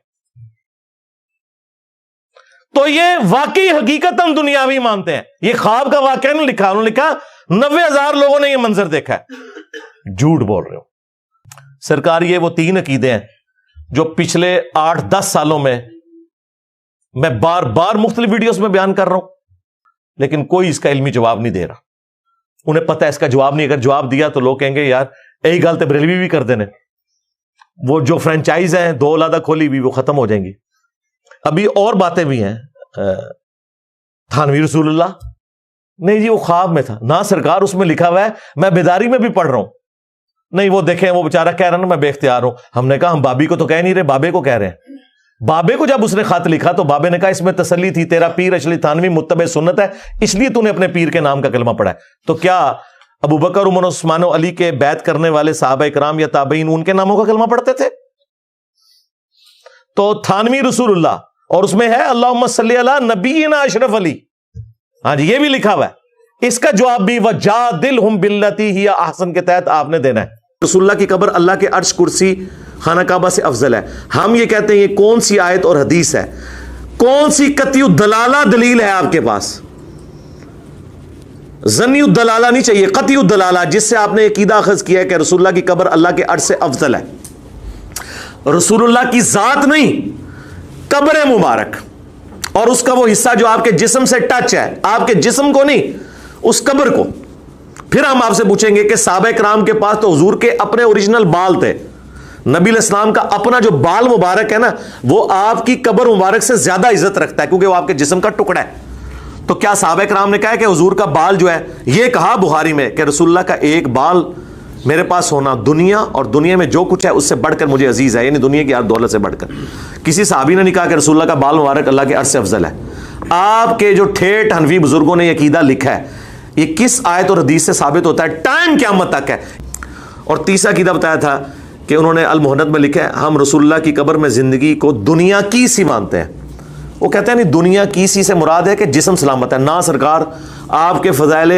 تو یہ واقعی حقیقتاً دنیاوی مانتے ہیں، یہ خواب کا واقعہ نہیں لکھا، انہوں نے لکھا 90,000 لوگوں نے یہ منظر دیکھا ہے، جھوٹ بول رہے ہو۔ سرکار یہ وہ 3 عقیدے ہیں جو پچھلے 8-10 سالوں میں بار بار مختلف ویڈیوز میں بیان کر رہا ہوں، لیکن کوئی اس کا علمی جواب نہیں دے رہا۔ انہیں پتہ ہے اس کا جواب نہیں، اگر جواب دیا تو لوگ کہیں گے یار یہی گل تو بریلوی بھی کر دینے، وہ جو فرنچائز ہیں 2 علیحدہ کھولی بھی وہ ختم ہو جائیں گی۔ ابھی اور باتیں بھی ہیں، تھانوی رسول اللہ نہیں جی وہ خواب میں تھا، نہ سرکار اس میں لکھا ہوا ہے، میں بیداری میں بھی پڑھ رہا ہوں، نہیں وہ دیکھیں وہ بیچارہ کہہ رہا نا میں بے اختیار ہوں۔ ہم نے کہا ہم بابی کو تو کہہ نہیں رہے، بابے کو کہہ رہے ہیں۔ بابے کو جب اس نے خط لکھا تو بابے نے کہا اس میں تسلی تھی، تیرا پیر اشلی تھانوی متبع سنت ہے، اس لیے تو نے اپنے پیر کے نام کا کلمہ پڑھا ہے۔ تو کیا ابو بکر، عمر، عثمان و علی کے بیعت کرنے والے صحابہ کرام یا تابعین ان کے ناموں کا کلمہ پڑھتے تھے؟ تو تھانوی رسول اللہ، اور اس میں ہے اللہم صلی علی نبینا اشرف علی، ہاں جی یہ بھی لکھا ہوا ہے۔ اس کا جواب بھی وجادلہم باللتی ہی احسن کے تحت آپ نے دینا ہے۔ رسول اللہ کی قبر اللہ کے عرش، کرسی، خانہ کعبہ سے افضل ہے۔ ہم یہ کہتے ہیں یہ کون سی آیت اور حدیث ہے، کون سی قطعی الدلالہ دلیل ہے آپ کے پاس؟ ظنی الدلالہ نہیں چاہیے، قطعی الدلالہ، جس سے آپ نے عقیدہ اخذ کیا ہے کہ رسول اللہ کی قبر اللہ کے عرش سے افضل ہے۔ رسول اللہ کی ذات نہیں، قبر مبارک اور اس کا وہ حصہ جو آپ کے جسم سے ٹچ ہے، آپ کے جسم کو نہیں، اس قبر کو۔ پھر ہم آپ سے پوچھیں گے کہ صحابہ کرام کے پاس تو حضور کے اپنے اوریجنل بال تھے، نبی علیہ السلام کا اپنا جو بال مبارک ہے نا وہ آپ کی قبر مبارک سے زیادہ عزت رکھتا ہے کیونکہ وہ آپ کے جسم کا ٹکڑا ہے۔ تو کیا صحابہ کرام نے کہا کہ حضور کا بال جو ہے، یہ کہا بخاری میں کہ رسول اللہ کا ایک بال میرے پاس ہونا دنیا اور دنیا میں جو کچھ ہے اس سے بڑھ کر مجھے عزیز ہے، یعنی دنیا کی ہر دولت سے بڑھ کر۔ کسی صحابی نے نہیں کہا کہ رسول اللہ کا بال مبارک اللہ کے عرش سے افضل ہے۔ آپ کے جو ٹھیٹ حنفی بزرگوں نے یہ عقیدہ لکھا ہے، یہ کس آیت اور حدیث سے ثابت ہوتا ہے؟ ٹائم قیامت تک ہے۔ اور تیسرا عقیدہ بتایا تھا کہ انہوں نے المحنت میں لکھا ہے ہم رسول اللہ کی قبر میں زندگی کو دنیا کی سی مانتے ہیں۔ وہ کہتے ہیں نہیں، دنیا کی سی سے مراد ہے کہ جسم سلامت ہے، نہ سرکار۔ آپ کے فضائل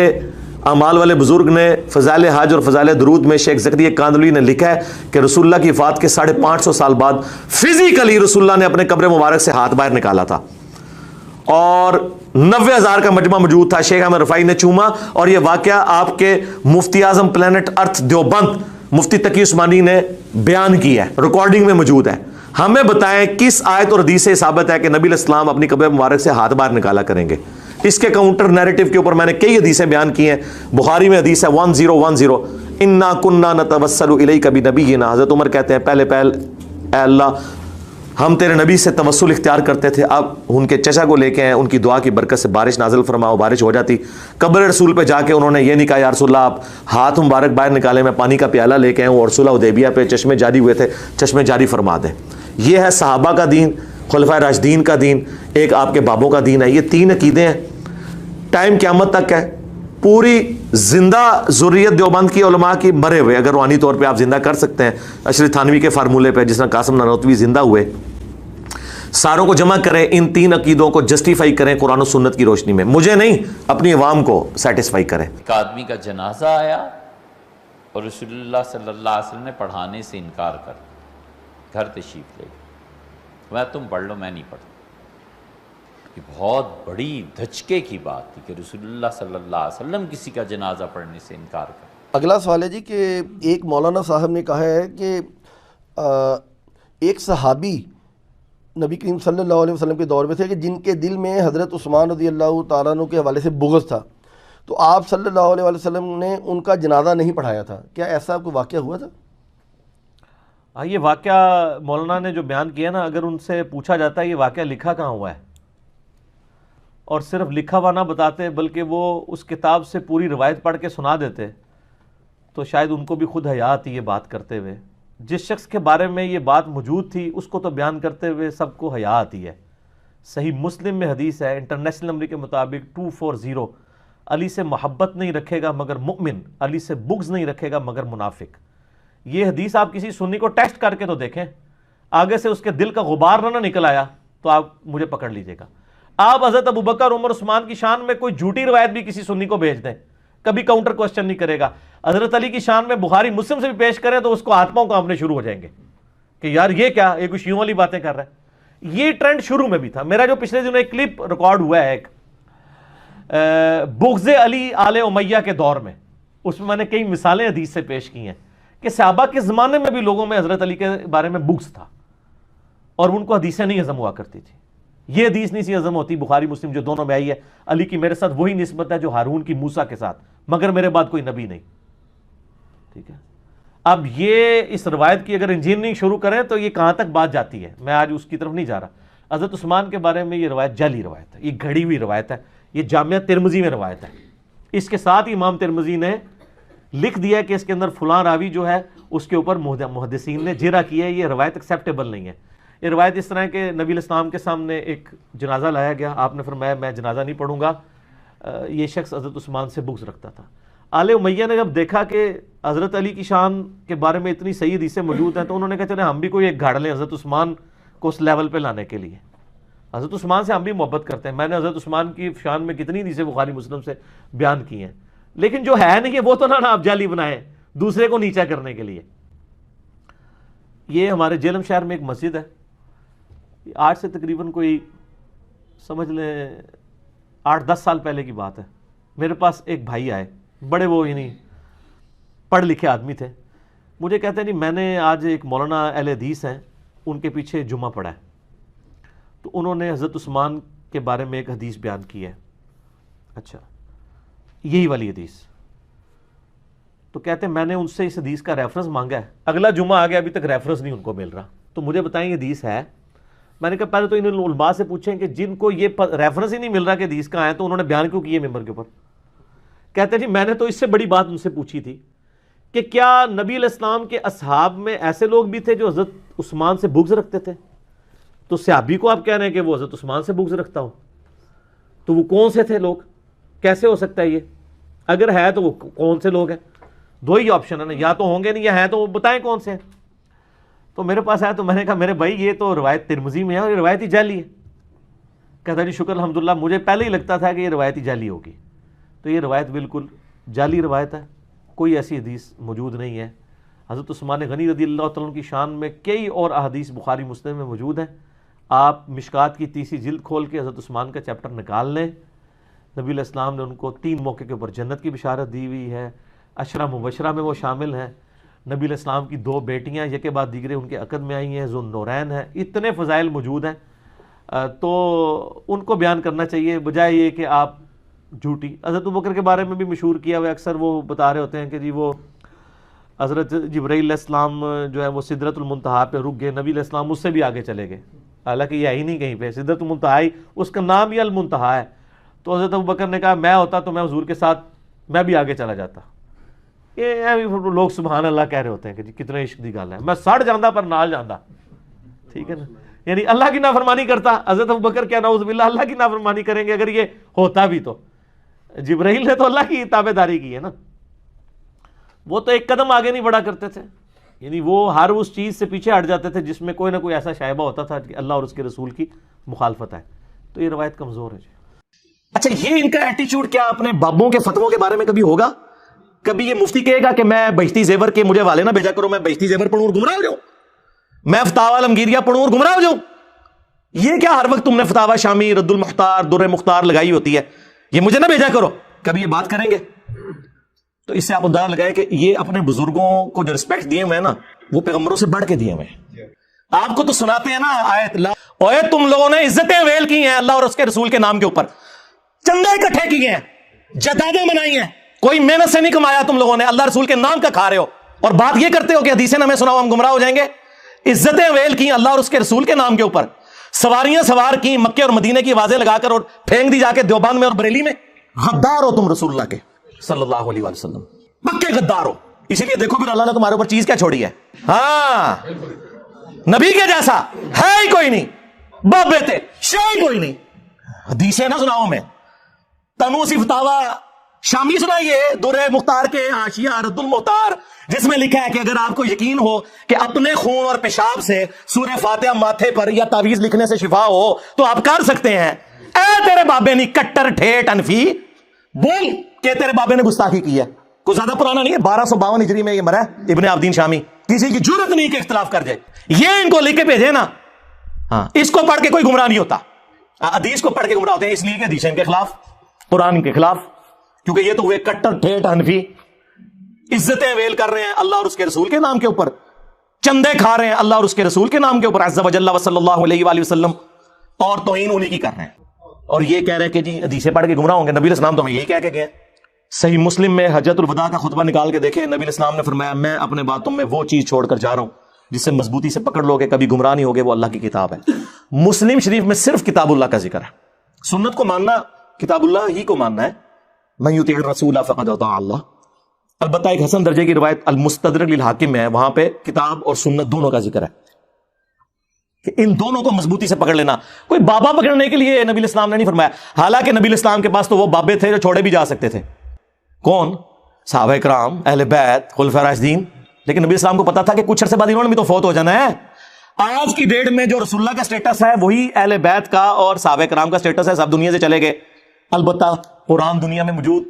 اعمال والے بزرگ نے فضائل حج اور فضائل درود میں شیخ زکریا کاندلوی نے لکھا ہے کہ رسول اللہ کی وفات کے 550 سال بعد فزیکلی رسول اللہ نے اپنے قبر مبارک سے ہاتھ باہر نکالا تھا، اور 90,000 کا مجمع موجود تھا، شیخ احمد رفاعی نے چوما، اور یہ واقعہ آپ کے مفتی اعظم پلانٹ ارتھ دیوبند مفتی تقی عثمانی نے بیان کیا ہے، ریکارڈنگ میں موجود ہے۔ ہمیں بتائیں کس آیت اور حدیث سے ثابت ہے کہ نبی علیہ السلام اپنی قبر مبارک سے ہاتھ باہر نکالا کریں گے؟ اس کے کاؤنٹر نیریٹو کے اوپر میں نے کئی حدیثیں بیان کی ہیں. بخاری میں حدیث ہے 1010 انا کننا نتوسل الیک بنبینا. حضرت عمر کہتے ہیں پہلے اے اللہ ہم تیرے نبی سے توسل اختیار کرتے تھے، اب ان کے چچا کو لے کے آئے، ان کی دعا کی برکت سے بارش نازل فرماؤ. بارش ہو جاتی. قبر رسول پہ جا کے انہوں نے یہ نہیں کہا یا رسول اللہ آپ ہاتھ مبارک باہر نکالے، میں پانی کا پیالہ لے کے آئے ہوں، اور صلح حدیبیہ پہ چشمے جاری ہوئے تھے، چشمے جاری فرما دیں. یہ ہے صحابہ کا دین، خلفائے راشدین کا دین، ایک آپ کے بابوں کا دین ہے. یہ تین عقیدے ہیں، ٹائم قیامت تک ہے. پوری زندہ ذریت دیوبند کی علماء کی مرے ہوئے، اگر روحانی طور پہ آپ زندہ کر سکتے ہیں اشرف تھانوی کے فارمولے پہ، جس طرح قاسم نانوتوی زندہ ہوئے، ساروں کو جمع کریں، ان تین عقیدوں کو جسٹیفائی کریں قرآن و سنت کی روشنی میں. مجھے نہیں، اپنی عوام کو سیٹسفائی کریں. ایک آدمی کا جنازہ آیا اور رسول اللہ صلی اللہ علیہ وسلم نے پڑھانے سے انکار کر دیا، گھر تشریف لے گئے، میں تم پڑھ لو میں نہیں پڑھتا. یہ بہت بڑی دھچکے کی بات تھی کہ رسول اللہ صلی اللہ علیہ وسلم کسی کا جنازہ پڑھنے سے انکار کر. اگلا سوال ہے جی کہ ایک مولانا صاحب نے کہا ہے کہ ایک صحابی نبی کریم صلی اللہ علیہ وسلم کے دور میں تھے کہ جن کے دل میں حضرت عثمان رضی اللہ تعالیٰ عنہ کے حوالے سے بغض تھا، تو آپ صلی اللہ علیہ وسلم نے ان کا جنازہ نہیں پڑھایا تھا. کیا ایسا کوئی واقعہ ہوا تھا؟ یہ واقعہ مولانا نے جو بیان کیا نا، اگر ان سے پوچھا جاتا ہے یہ واقعہ لکھا کہاں ہوا ہے، اور صرف لکھا ہوا نہ بتاتے بلکہ وہ اس کتاب سے پوری روایت پڑھ کے سنا دیتے، تو شاید ان کو بھی خود حیا آتی یہ بات کرتے ہوئے. جس شخص کے بارے میں یہ بات موجود تھی اس کو تو بیان کرتے ہوئے سب کو حیا آتی ہے. صحیح مسلم میں حدیث ہے انٹرنیشنل نمبر کے مطابق 240، علی سے محبت نہیں رکھے گا مگر مؤمن، علی سے بغض نہیں رکھے گا مگر منافق. یہ حدیث آپ کسی سنی کو ٹیسٹ کر کے تو دیکھیں، آگے سے اس کے دل کا غبار نہ نکل آیا تو آپ مجھے پکڑ لیجئے گا. آپ حضرت ابوبکر عمر عثمان کی شان میں کوئی جھوٹی روایت بھی کسی سنی کو بھیج دیں، کبھی کاؤنٹر کوسچن نہیں کرے گا. حضرت علی کی شان میں بخاری مسلم سے بھی پیش کریں تو اس کو ہاتھ پاؤں کانپنے شروع ہو جائیں گے کہ یار یہ کیا، یہ کوئی شیعوں والی باتیں کر رہا ہے. یہ ٹرینڈ شروع میں بھی تھا. میرا جو پچھلے دنوں ایک کلپ ریکارڈ ہوا ہے ایک بغض علی آل امیہ کے دور میں، اس میں نے کئی مثالیں حدیث سے پیش کی ہیں کہ صحابہ کے زمانے میں بھی لوگوں میں حضرت علی کے بارے میں بغض تھا اور ان کو حدیثیں نہیں ہضم ہوا کرتی تھی. یہ حدیث نہیں سی ہضم ہوتی بخاری مسلم جو دونوں میں آئی ہے، علی کی میرے ساتھ وہی نسبت ہے جو ہارون کی موسیٰ کے ساتھ، مگر میرے بعد کوئی نبی نہیں. ٹھیک ہے، اب یہ اس روایت کی اگر انجینئرنگ شروع کریں تو یہ کہاں تک بات جاتی ہے، میں آج اس کی طرف نہیں جا رہا. حضرت عثمان کے بارے میں یہ روایت جعلی روایت ہے، یہ گھڑی ہوئی روایت ہے، یہ جامعہ ترمذی میں روایت ہے. اس کے ساتھ امام ترمذی نے لکھ دیا کہ اس کے اندر فلاں راوی جو ہے اس کے اوپر محدثین نے جرح کیا ہے، یہ روایت ایکسیپٹیبل نہیں ہے. یہ روایت اس طرح ہے کہ نبی علیہ السلام کے سامنے ایک جنازہ لایا گیا، آپ نے فرمایا میں جنازہ نہیں پڑھوں گا. یہ شخص حضرت عثمان سے بغض رکھتا تھا. آل امیہ نے جب دیکھا کہ حضرت علی کی شان کے بارے میں اتنی صحیح حدیثیں موجود ہیں تو انہوں نے کہا چلے ہم بھی کوئی ایک گھاڑ لیں حضرت عثمان کو اس لیول پہ لانے کے لیے. حضرت عثمان سے ہم بھی محبت کرتے ہیں. میں نے حضرت عثمان کی شان میں کتنی حدیثیں بخاری مسلم سے بیان کی ہیں، لیکن جو ہے نہیں ہے وہ تو نہ آپ جعلی بنائیں دوسرے کو نیچا کرنے کے لیے. یہ ہمارے جہلم شہر میں ایک مسجد ہے، آج سے تقریباً کوئی سمجھ لیں 8-10 سال پہلے کی بات ہے. میرے پاس ایک بھائی آئے، بڑے وہ یعنی پڑھ لکھے آدمی تھے. مجھے کہتے ہیں جی میں نے آج ایک مولانا اہل حدیث ہیں ان کے پیچھے جمعہ پڑھا ہے، تو انہوں نے حضرت عثمان کے بارے میں ایک حدیث بیان کی ہے. اچھا یہی والی حدیث. تو کہتے ہیں میں نے ان سے اس حدیث کا ریفرنس مانگا ہے، اگلا جمعہ آ گیا ابھی تک ریفرنس نہیں ان کو مل رہا. تو مجھے بتائیں یہ حدیث ہے؟ میں نے کہا پہلے تو ان علماء سے پوچھیں کہ جن کو یہ ریفرنس ہی نہیں مل رہا کہ حدیث کہاں ہے تو انہوں نے بیان کیوں کیے ممبر کے اوپر. کہتے ہیں جی میں نے تو اس سے بڑی بات ان سے پوچھی تھی کہ کیا نبی علیہ السلام کے اصحاب میں ایسے لوگ بھی تھے جو حضرت عثمان سے بغض رکھتے تھے؟ تو صحابی کو آپ کہہ رہے ہیں کہ وہ حضرت عثمان سے بغض رکھتا ہو، تو وہ کون سے تھے لوگ؟ کیسے ہو سکتا ہے یہ؟ اگر ہے تو وہ کون سے لوگ ہیں؟ دو ہی آپشن ہے نا، یا تو ہوں گے نہیں یا ہیں تو وہ بتائیں کون سے ہیں. تو میرے پاس آیا تو میں نے کہا میرے بھائی یہ تو روایت ترمذی میں ہے اور یہ روایت ہی جعلی ہے. کہتا جی شکر الحمدللہ، مجھے پہلے ہی لگتا تھا کہ یہ روایت ہی جعلی ہوگی. تو یہ روایت بالکل جعلی روایت ہے، کوئی ایسی حدیث موجود نہیں ہے. حضرت عثمان غنی رضی اللہ تعالیٰ عنہ کی شان میں کئی اور احادیث بخاری مسلم میں موجود ہیں. آپ مشکات کی 30 جلد کھول کے حضرت عثمان کا چیپٹر نکال لیں. نبی علیہ السلام نے ان کو 3 موقع کے اوپر جنت کی بشارت دی ہوئی ہے، 10 مبشرہ میں وہ شامل ہیں. نبی علیہ السلام کی 2 بیٹیاں یک بعد دیگرے ان کے عقد میں آئی ہیں، ذو النورین ہیں، اتنے فضائل موجود ہیں، تو ان کو بیان کرنا چاہیے بجائے یہ کہ آپ جھوٹی. حضرت ابوبکر کے بارے میں بھی مشہور کیا ہوا، اکثر وہ بتا رہے ہوتے ہیں کہ جی وہ حضرت جبرائیل علیہ السلام جو ہے وہ سدرۃ المنتہا پہ رک گئے، نبی علیہ السلام اس سے بھی آگے چلے گئے، حالانکہ یہ ہے ہی نہیں کہیں پہ. سدرۃ المنتہا ہی اس کا نام ہی المنتہا ہے. تو حضرت ابوبکر نے کہا میں ہوتا تو میں حضور کے ساتھ میں بھی آگے چلا جاتا. یہ لوگ سبحان اللہ کہہ رہے ہوتے ہیں کہ جی کتنے عشق دی گل ہے، میں سڑ جاندہ پر نال جاندہ. ٹھیک ہے نا، یعنی اللہ کی نافرمانی کرتا. حضرت ابوبکر کیا نعوذ باللہ اللہ کی نافرمانی کریں گے اگر یہ ہوتا بھی. تو جبرائیل نے تو اللہ کی تابع داری کی ہے نا، وہ تو ایک قدم آگے نہیں بڑھا کرتے تھے، یعنی وہ ہر اس چیز سے پیچھے ہٹ جاتے تھے جس میں کوئی نہ کوئی ایسا شائبہ ہوتا تھا کہ اللہ اور اس کے رسول کی مخالفت ہے. تو یہ روایت کمزور ہے جی. اچھا یہ ان کا ایٹیچیوڈ کیا اپنے بابوں کے فتووں کے بارے میں کبھی ہوگا؟ کبھی یہ مفتی کہے گا کہ میں بہشتی زیور کے مجھے والے نہ بھیجا کرو، میں بہشتی زیور پڑھوں اور گمراہ ہو جاؤں، میں فتاوی عالمگیریہ پڑھوں اور گمراہ ہو جاؤں؟ یہ کیا ہر وقت تم نے فتاوی شامی، رد المختار، در مختار لگائی ہوتی ہے، یہ مجھے نہ بھیجا کرو؟ کبھی یہ بات کریں گے؟ تو اس سے آپ اندازہ لگائیں کہ یہ اپنے بزرگوں کو جو رسپیکٹ دیے ہوئے ہیں نا وہ پیغمبروں سے بڑھ کے دیے ہوئے ہیں. آپ کو تو سناتے ہیں نا آیت اوے تم لوگوں نے عزتیں ویل کی ہیں اللہ اور اس کے رسول کے نام کے اوپر، چندے اکٹھے کیے ہیں، جدادیں بنائی ہیں، کوئی محنت سے نہیں کمایا تم لوگوں نے، اللہ رسول کے نام کا کھا رہے ہو اور بات یہ کرتے ہو کہ حدیثیں ہمیں سناؤ ہم گمراہ ہو جائیں گے. عزتیں ویل کی اللہ اور اس کے رسول کے نام کے اوپر، سواریاں سوار کی مکے اور مدینے کی آوازیں لگا کر اور پھینک دی جا کے دیوبند میں اور بریلی میں. غدار ہو تم رسول اللہ کے صلی اللہ علیہ وسلم، پکے غدار ہو. اسی لیے دیکھو پھر اللہ نے تمہارے اوپر چیز کیا چھوڑی ہے. ہاں نبی کے جیسا ہے ہی کوئی نہیں، بابے تھے شاہی کوئی نہیں. حدیثیں نہ سناؤ میں، تنوسی فتاوی شامی سنائیے، در مختار کے حاشیہ رد المختار، جس میں لکھا ہے کہ اگر آپ کو یقین ہو کہ اپنے خون اور پیشاب سے سورہ فاتحہ ماتھے پر یا تعویذ لکھنے سے شفا ہو تو آپ کر سکتے ہیں. اے تیرے بابے نہیں کٹر ٹھیٹ انفی، بول کہ تیرے بابے نے گستاخی کی ہے. کوئی زیادہ پرانا نہیں ہے، 1252 ہجری میں یہ مرا ہے ابن عابدین شامی. کسی کی جرت نہیں کہ اختلاف کر جائے. یہ ان کو لکھ کے بھیجے نا، ہاں اس کو پڑھ کے کوئی گمراہ نہیں ہوتا. حدیث کو پڑھ کے گمراہ ہوتے ہیں اس لیے کہ حدیث ان کے خلاف، قرآن کے خلاف، کیونکہ یہ تو ہوئے کٹر ٹھیٹ حنفی. عزتیں ویل کر رہے ہیں اللہ اور اس کے رسول کے نام کے اوپر، چندے کھا رہے ہیں اللہ اور اس کے رسول کے نام کے اوپر عز و جل و صلی اللہ علیہ وآلہ وسلم، اور توہین انہی کی کر رہے ہیں. اور یہ کہہ رہے ہیں کہ جی حدیثیں پڑھ کے گمراہ ہوں گے. نبی علیہ السلام تو ہمیں یہی کہہ کے گئے. صحیح مسلم میں حجۃ الوداع کا خطبہ نکال کے دیکھیں، نبی علیہ السلام نے فرمایا میں اپنے باتوں میں وہ چیز چھوڑ کر جا رہا ہوں جس سے مضبوطی سے پکڑ لو گے کبھی گمراہ نہیں ہوگے، وہ اللہ کی کتاب ہے. مسلم شریف میں صرف کتاب اللہ کا ذکر ہے. سنت کو ماننا کتاب اللہ ہی کو ماننا ہے. من یطیع الرسول فقد اطاع اللہ. البتہ ایک حسن درجے کی روایت المستدرک للحاکم میں ہے، وہاں پہ کتاب اور سنت دونوں کا ذکر ہے کہ ان دونوں کو مضبوطی سے پکڑ لینا. کوئی بابا پکڑنے کے لیے نبی علیہ السلام نے نہیں فرمایا. حالانکہ نبی علیہ السلام کے پاس تو وہ بابے تھے جو چھوڑے بھی جا سکتے تھے. کون؟ صحابہ کرام، اہل بیت، خلفاء راشدین. لیکن نبی السلام کو پتا تھا کہ کچھ عرصے بعد انہوں نے بھی تو فوت ہو جانا ہے. آج کی ڈیٹ میں جو رسول اللہ کا سٹیٹس ہے وہی اہل بیت کا اور صحابہ کرام کا سٹیٹس ہے. سب دنیا سے چلے گئے. البتہ قرآن دنیا میں موجود،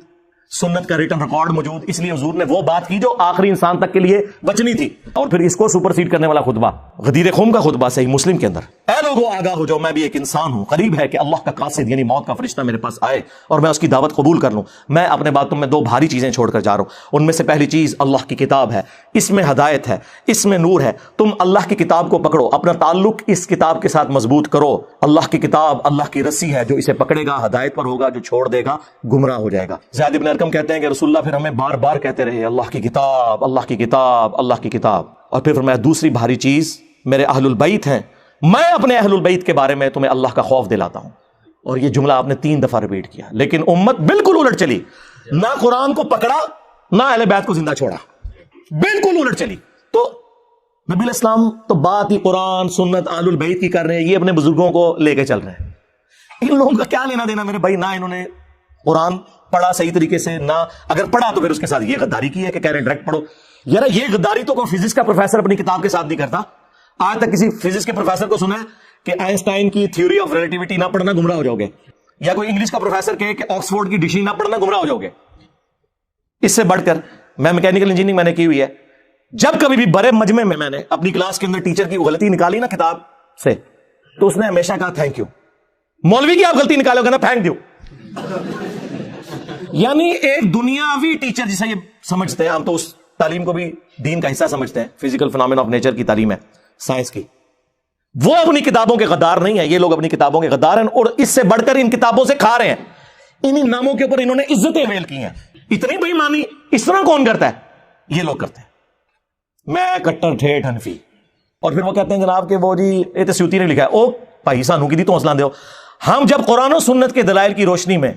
سنت کا ریٹن ریکارڈ موجود، اس لیے حضور نے وہ بات کی جو آخری انسان تک کے لیے بچنی تھی. اور پھر اس کو سپر سیڈ کرنے والا خطبہ غدیر خم کا خطبہ صحیح مسلم کے اندر، اے لوگوں آگاہ ہو جاؤ میں بھی ایک انسان ہوں، قریب ہے کہ اللہ کا قاصد یعنی موت کا فرشتہ میرے پاس آئے اور میں اس کی دعوت قبول کر لوں. میں اپنے باتوں میں 2 بھاری چیزیں چھوڑ کر جا رہا ہوں. ان میں سے پہلی چیز اللہ کی کتاب ہے، اس میں ہدایت ہے، اس میں نور ہے. تم اللہ کی کتاب کو پکڑو، اپنا تعلق اس کتاب کے ساتھ مضبوط کرو. اللہ کی کتاب اللہ کی رسی ہے، جو اسے پکڑے گا ہدایت پر ہوگا، جو چھوڑ دے گا گمراہ ہو جائے گا. زید بن ارقم کہتے ہیں کہ رسول اللہ پھر ہمیں بار بار کہتے رہے اللہ کی کتاب، اللہ کی کتاب، اللہ کی کتاب. اور پھر فرمایا دوسری بھاری چیز میرے اہل البیت ہیں، میں اپنے اہل البیت کے بارے میں تمہیں اللہ کا خوف دلاتا ہوں. اور یہ جملہ آپ نے 3 دفعہ ریپیٹ کیا. لیکن امت بالکل الٹ چلی، نہ قرآن کو پکڑا نہ اہل بیت کو زندہ چھوڑا، بالکل الٹ چلی. تو نبی علیہ السلام تو بات ہی قرآن سنت اہل البیت کی کر رہے ہیں، یہ اپنے بزرگوں کو لے کے چل رہے ہیں. ان لوگوں کا کیا لینا دینا میرے بھائی؟ نہ انہوں نے قرآن پڑھا صحیح طریقے سے، نہ اگر پڑھا تو پھر اس کے ساتھ یہ غداری کی ہے کہ کہہ رہے ہیں ڈائریکٹ پڑھو. یار یہ غداری تو کوئی فزکس کا پروفیسر اپنی کتاب کے ساتھ نہیں کرتا. آج تک کسی فزکس کے پروفیسر کو سنا ہے کہ آئنسٹائن کی تھیوری آف ریلیٹیوٹی نہ پڑھنا گمراہ ہو جاؤ گے، یا کوئی انگلش کا پروفیسر کہے کہ آکسفورڈ کی ڈکشنری نہ پڑھنا گمراہ ہو جاؤ گے. اس سے بڑھ کر میں میکینیکل انجینئرنگ میں نے کی ہوئی ہے، جب کبھی بھی بڑے مجمع میں میں نے اپنی کلاس کے اندر ٹیچر کی غلطی نکالی نا کتاب سے تو اس نے ہمیشہ کہا تھینک یو. مولوی کی آپ غلطی نکالو گے نا تھینک یو. یعنی ایک دنیاوی ٹیچر جسے یہ سمجھتے ہیں ہم تو اس تعلیم کو بھی دین کا حصہ سمجھتے ہیں, فزیکل فنامنا آف نیچر کی تعلیم ہے, سائنس کی. وہ اپنی کتابوں کے غدار نہیں ہیں, یہ لوگ اپنی کتابوں کے غدار ہیں, اور اس سے بڑھ کر ان کتابوں سے کھا رہے ہیں. انہی ناموں کے اوپر انہوں نے عزتیں ویل کی ہیں. اتنی بے ایمانی اس طرح کون کرتا ہے؟ یہ لوگ کرتے ہیں. میں کٹر ٹھیٹھ حنفی, اور پھر وہ کہتے ہیں جناب کہ وہ جی یہ تو سیوطی نے لکھا ہے. او بھائی سانو کی دی تو حوصلہ دیو. ہم جب قرآن و سنت کے دلائل کی روشنی میں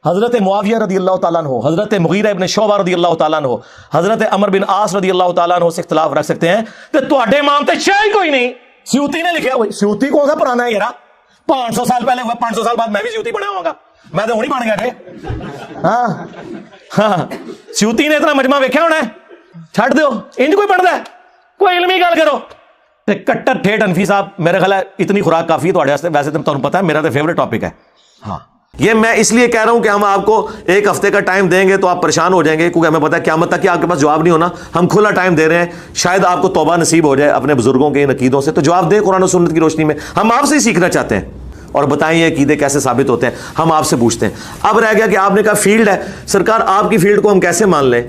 حضرت معاویہ رضی اللہ تعالیٰ عنہ, حضرت مغیرہ ابن شعبہ رضی اللہ تعالیٰ عنہ, حضرت عمر بن عاص رضی اللہ تعالیٰ عنہ سے اختلاف رکھ سکتے ہیں, تو تواڈے امام تے شاہی کوئی نہیں, سیوطی نے لکھا. سیوطی کون سا پرانا ہے یار؟ 500 سال پہلے ہوا, 500 سال بعد میں بھی سیوطی بنا ہوں گا, میں تو ہونی بن گیا تھے. ہاں سیوطی نے اتنا مجمع ویکھیا ہونا ہے, چھڈ دیو, انج کوئی پڑھدا ہے؟ کوئی علمی گل کرو. کٹر ٹھیٹھ حنفی صاحب, میرے خیال ہے اتنی خوراک کافی ہے تواڈے واسطے. ویسے تو تمہیں پتہ ہے میرا تو فیوریٹ ٹاپک ہے. ہاں یہ میں اس لیے کہہ رہا ہوں کہ ہم آپ کو ایک ہفتے کا ٹائم دیں گے تو آپ پریشان ہو جائیں گے, کیونکہ ہمیں پتہ ہے قیامت تک کہ آپ کے پاس جواب نہیں ہونا. ہم کھلا ٹائم دے رہے ہیں, شاید آپ کو توبہ نصیب ہو جائے اپنے بزرگوں کے ان عقیدوں سے, تو جواب دیں قرآن و سنت کی روشنی میں. ہم آپ سے ہی سیکھنا چاہتے ہیں, اور بتائیں یہ عقیدے کیسے ثابت ہوتے ہیں, ہم آپ سے پوچھتے ہیں. اب رہ گیا کہ آپ نے کہا فیلڈ ہے. سرکار آپ کی فیلڈ کو ہم کیسے مان لیں؟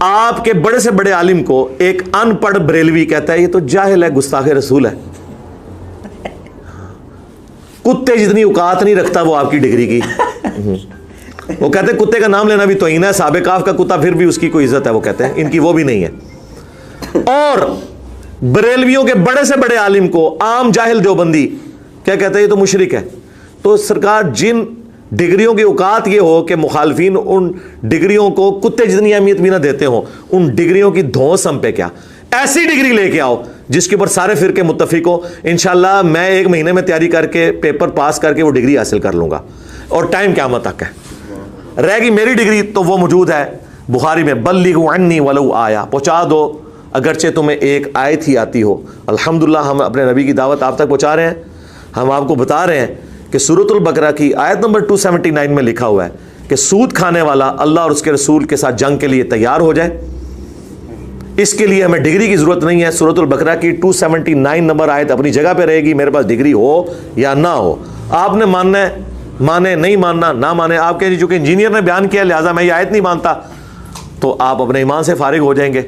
آپ کے بڑے سے بڑے عالم کو ایک ان پڑھ بریلوی کہتا ہے یہ تو جاہل ہے, گستاخ رسول ہے, کتے جتنی اوقات نہیں رکھتا وہ آپ کی ڈگری کی. وہ کہتے ہیں کتے کا نام لینا بھی توہین ہے, صحابہ کہف کا کتا پھر بھی اس کی کوئی عزت ہے, وہ کہتے ہیں ان کی وہ بھی نہیں ہے. اور بریلویوں کے بڑے سے بڑے عالم کو عام جاہل دیوبندی کیا کہتے ہیں یہ تو مشرک ہے. تو سرکار جن ڈگریوں کی اوقات یہ ہو کہ مخالفین ان ڈگریوں کو کتے جتنی اہمیت بھی نہ دیتے ہوں, ان ڈگریوں کی دھونس ہم پہ کیا. ایسی ڈگری لے کے آؤ جس کے اوپر سارے فرقے متفق ہو. انشاءاللہ میں 1 مہینے میں تیاری کر کے پیپر پاس کر کے وہ ڈگری حاصل کر لوں گا, اور ٹائم قیامت تک ہے. رہ گی میری ڈگری تو وہ موجود ہے بخاری میں, بلغوا عنی ولو آیا, پہنچا دو اگرچہ تمہیں ایک آیت ہی آتی ہو. الحمدللہ ہم اپنے نبی کی دعوت آپ تک پہنچا رہے ہیں. ہم آپ کو بتا رہے ہیں کہ سورۃ البقرہ کی آیت نمبر 279 میں لکھا ہوا ہے کہ سود کھانے والا اللہ اور اس کے رسول کے ساتھ جنگ کے لیے تیار ہو جائے. اس کے لیے ہمیں ڈگری کی ضرورت نہیں ہے. سورۃ البقرہ کی 279 نمبر آیت اپنی جگہ پہ رہے گی, میرے پاس ڈگری ہو یا نہ ہو. آپ نے ماننا ہے مانے, نہیں ماننا نہ مانے. آپ کہیں چونکہ انجینئر نے بیان کیا لہٰذا میں یہ آیت نہیں مانتا, تو آپ اپنے ایمان سے فارغ ہو جائیں گے.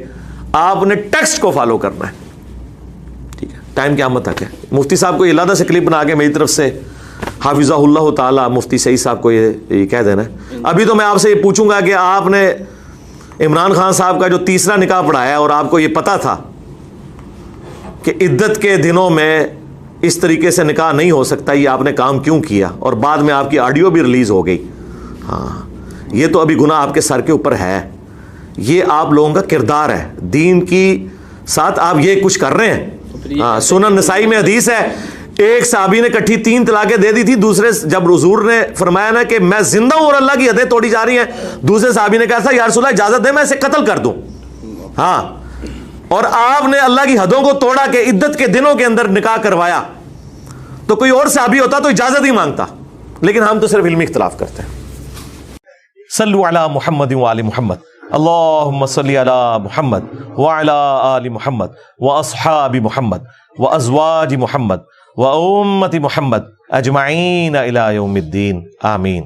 آپ نے ٹیکسٹ کو فالو کرنا ہے. ٹھیک ہے, ٹائم قیامت تک ہے. مفتی صاحب کو یہ علیحدہ سے کلپ بنا کے میری طرف سے حافظہ اللہ تعالی مفتی سعید صاحب کو یہ کہہ دینا ہے. ابھی تو میں آپ سے یہ پوچھوں گا کہ آپ نے عمران خان صاحب کا جو 3را نکاح پڑھایا اور آپ کو یہ پتا تھا کہ عدت کے دنوں میں اس طریقے سے نکاح نہیں ہو سکتا, یہ آپ نے کام کیوں کیا؟ اور بعد میں آپ کی آڈیو بھی ریلیز ہو گئی. ہاں یہ تو ابھی گناہ آپ کے سر کے اوپر ہے. یہ آپ لوگوں کا کردار ہے, دین کی ساتھ آپ یہ کچھ کر رہے ہیں. ہاں سنن نسائی میں حدیث ہے, ایک صحابی نے کٹھی 3 طلاقیں دے دی تھی. دوسرے جب حضور نے فرمایا نا کہ میں زندہ ہوں اور اللہ کی حدیں توڑی جا رہی ہیں, دوسرے صحابی نے کہا تھا یا رسول اللہ اجازت دے میں اسے قتل کر دوں. ہاں اور آپ نے اللہ کی حدوں کو توڑا کہ عدت کے دنوں کے اندر نکاح کروایا. تو کوئی اور صحابی ہوتا تو اجازت ہی مانگتا, لیکن ہم تو صرف علمی اختلاف کرتے ہیں. صلو علی محمد وآل محمد, اللہم صلی علی محمد وعلی آل محمد واصحاب محمد وازواج محمد وامت محمد اجمعین الی یوم الدین, آمین.